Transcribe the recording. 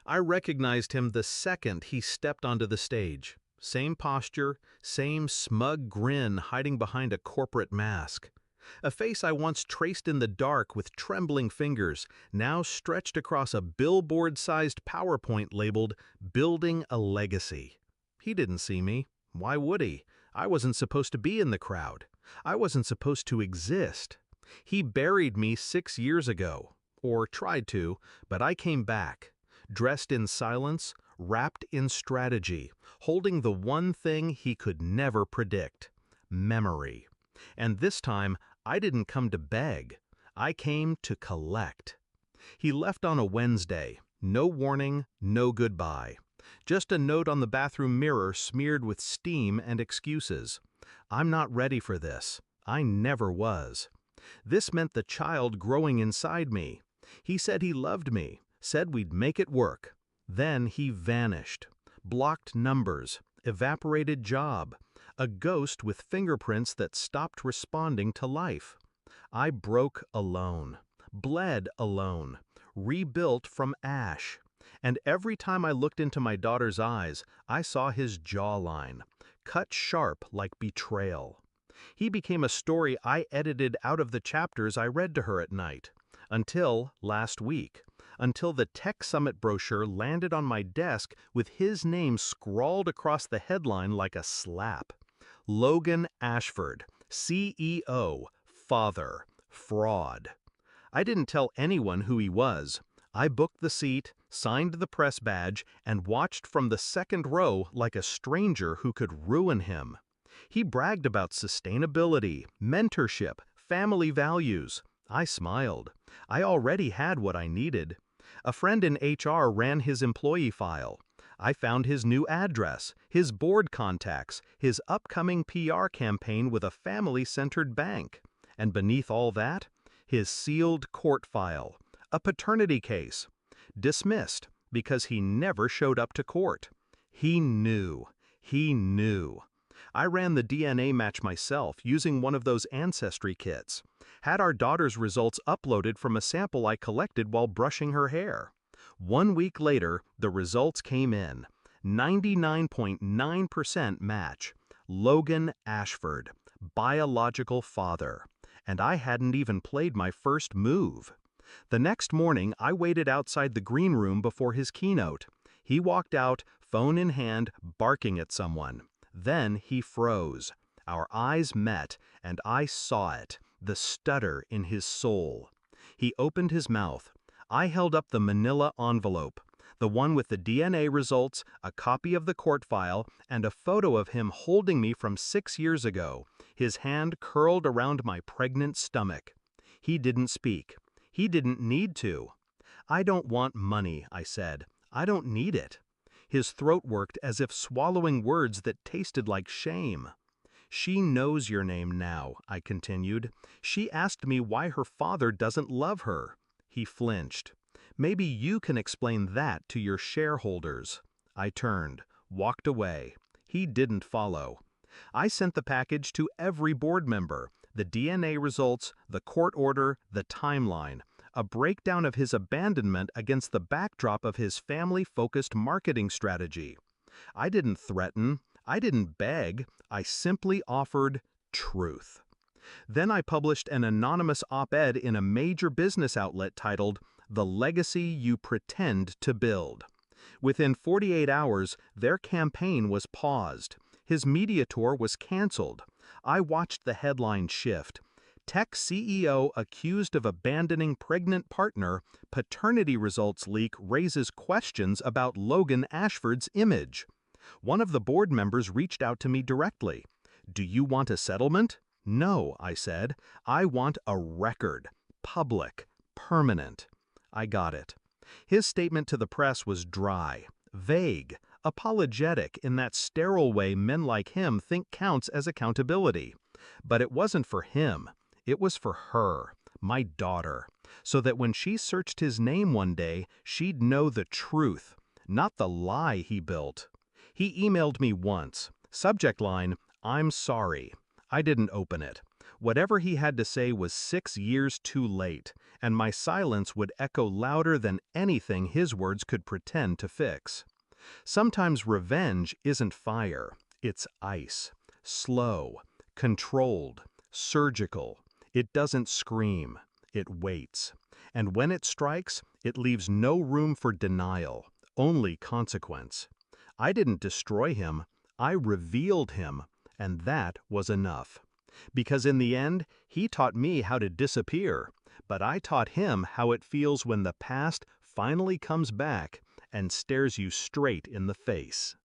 I recognized him the second he stepped onto the stage. Same posture, same smug grin hiding behind a corporate mask. A face I once traced in the dark with trembling fingers, now stretched across a billboard-sized PowerPoint labeled Building a Legacy. He didn't see me. Why would he? I wasn't supposed to be in the crowd. I wasn't supposed to exist. He buried me 6 years ago, or tried to, but I came back, dressed in silence, wrapped in strategy, holding the one thing he could never predict: memory. And this time, I didn't come to beg. I came to collect. He left on a Wednesday. No warning, no goodbye. Just a note on the bathroom mirror smeared with steam and excuses. I'm not ready for this. I never was. This meant the child growing inside me. He said he loved me, said we'd make it work. Then he vanished. Blocked numbers, evaporated job, a ghost with fingerprints that stopped responding to life. I broke alone, bled alone, rebuilt from ash. And every time I looked into my daughter's eyes, I saw his jawline, cut sharp like betrayal. He became a story I edited out of the chapters I read to her at night. Until last week. Until the Tech Summit brochure landed on my desk with his name scrawled across the headline like a slap. Logan Ashford, CEO, father, fraud. I didn't tell anyone who he was. I booked the seat, signed the press badge, and watched from the second row like a stranger who could ruin him. He bragged about sustainability, mentorship, family values. I smiled. I already had what I needed. A friend in HR ran his employee file. I found his new address, his board contacts, his upcoming PR campaign with a family-centered bank. And beneath all that, his sealed court file, a paternity case. Dismissed because he never showed up to court. He knew. He knew. I ran the DNA match myself using one of those ancestry kits. Had our daughter's results uploaded from a sample I collected while brushing her hair. 1 week later, the results came in. 99.9% match. Logan Ashford, biological father. And I hadn't even played my first move. The next morning, I waited outside the green room before his keynote. He walked out, phone in hand, barking at someone. Then he froze. Our eyes met, and I saw it, the stutter in his soul. He opened his mouth. I held up the manila envelope, the one with the DNA results, a copy of the court file, and a photo of him holding me from 6 years ago, his hand curled around my pregnant stomach. He didn't speak. He didn't need to. I don't want money, I said. I don't need it. His throat worked as if swallowing words that tasted like shame. She knows your name now, I continued. She asked me why her father doesn't love her. He flinched. Maybe you can explain that to your shareholders. I turned, walked away. He didn't follow. I sent the package to every board member, the DNA results, the court order, the timeline, a breakdown of his abandonment against the backdrop of his family-focused marketing strategy. I didn't threaten. I didn't beg. I simply offered truth. Then I published an anonymous op-ed in a major business outlet titled, "The Legacy You Pretend to Build." Within 48 hours, their campaign was paused. His media tour was canceled. I watched the headline shift. Tech CEO accused of abandoning pregnant partner, paternity results leak raises questions about Logan Ashford's image. One of the board members reached out to me directly. "Do you want a settlement?" "No," I said. "I want a record. Public. Permanent." I got it. His statement to the press was dry, vague, apologetic in that sterile way men like him think counts as accountability. But it wasn't for him. It was for her, my daughter, so that when she searched his name one day, she'd know the truth, not the lie he built. He emailed me once. Subject line, "I'm sorry." I didn't open it. Whatever he had to say was 6 years too late, and my silence would echo louder than anything his words could pretend to fix. Sometimes revenge isn't fire, it's ice. Slow, controlled, surgical. It doesn't scream, it waits. And when it strikes, it leaves no room for denial, only consequence. I didn't destroy him, I revealed him, and that was enough. Because in the end, he taught me how to disappear, but I taught him how it feels when the past finally comes back and stares you straight in the face.